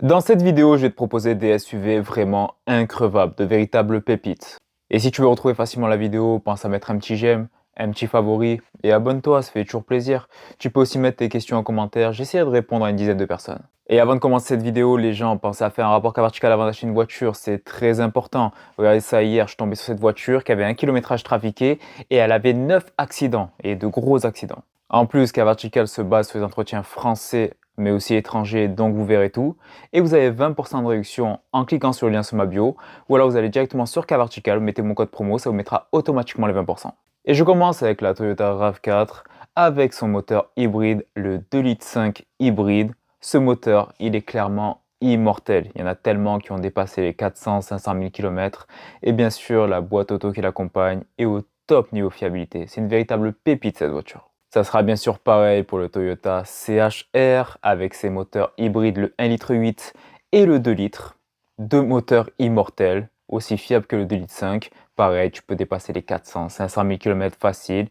Dans cette vidéo, je vais te proposer des SUV vraiment increvables, de véritables pépites. Et si tu veux retrouver facilement la vidéo, pense à mettre un petit j'aime, un petit favori et abonne-toi, ça fait toujours plaisir. Tu peux aussi mettre tes questions en commentaire, j'essaierai de répondre à une dizaine de personnes. Et avant de commencer cette vidéo, les gens pensaient à faire un rapport cas vertical avant d'acheter une voiture, c'est très important. Regardez ça hier, je suis tombé sur cette voiture qui avait un kilométrage trafiqué et elle avait 9 accidents, et de gros accidents. En plus, Car Vertical se base sur les entretiens français mais aussi étrangers, donc vous verrez tout. Et vous avez 20% de réduction en cliquant sur le lien sur ma bio, ou alors vous allez directement sur Car Vertical, vous mettez mon code promo, ça vous mettra automatiquement les 20%. Et je commence avec la Toyota RAV4, avec son moteur hybride, le 2,5 litres hybride. Ce moteur, il est clairement immortel. Il y en a tellement qui ont dépassé les 400-500 000 km. Et bien sûr, la boîte auto qui l'accompagne est au top niveau fiabilité. C'est une véritable pépite cette voiture. Ça sera bien sûr pareil pour le Toyota CHR avec ses moteurs hybrides, le 1,8 litres et le 2 litres. Deux moteurs immortels, aussi fiables que le 2,5 litres. Pareil, tu peux dépasser les 400-500 000 km facile.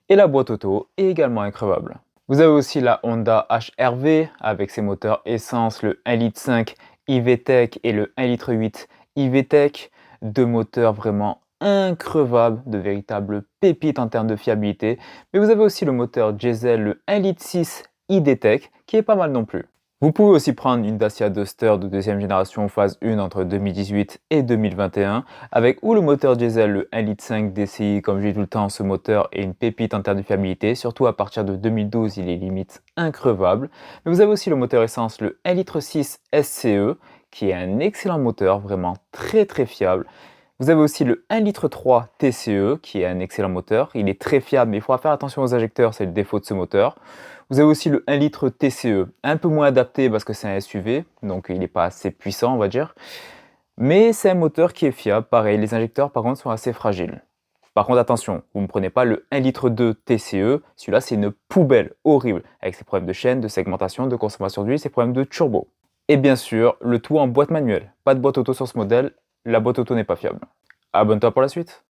Et la boîte auto est également increvable. Vous avez aussi la Honda HR-V avec ses moteurs essence, le 1,5 litre iVTEC et le 1,8 litre iVTEC. Deux moteurs vraiment increvables, de véritables pépites en termes de fiabilité. Mais vous avez aussi le moteur diesel, le 1,6 litre iDTEC, qui est pas mal non plus. Vous pouvez aussi prendre une Dacia Duster de deuxième génération phase 1 entre 2018 et 2021, avec ou le moteur diesel, le 1,5 litre DCI, comme je dis tout le temps, ce moteur est une pépite en termes de fiabilité, surtout à partir de 2012, il est limite increvable. Mais vous avez aussi le moteur essence, le 1,6 litre SCE, qui est un excellent moteur, vraiment très fiable. Vous avez aussi le 1,3 litre TCE, qui est un excellent moteur. Il est très fiable, mais il faudra faire attention aux injecteurs, c'est le défaut de ce moteur. Vous avez aussi le 1 litre TCE, un peu moins adapté parce que c'est un SUV, donc il n'est pas assez puissant, on va dire. Mais c'est un moteur qui est fiable. Pareil, les injecteurs, par contre, sont assez fragiles. Par contre, attention, vous ne prenez pas le 1 litre 2 TCE. Celui-là, c'est une poubelle horrible, avec ses problèmes de chaîne, de segmentation, de consommation d'huile, ses problèmes de turbo. Et bien sûr, le tout en boîte manuelle. Pas de boîte auto sur ce modèle, la boîte auto n'est pas fiable. Abonne-toi pour la suite.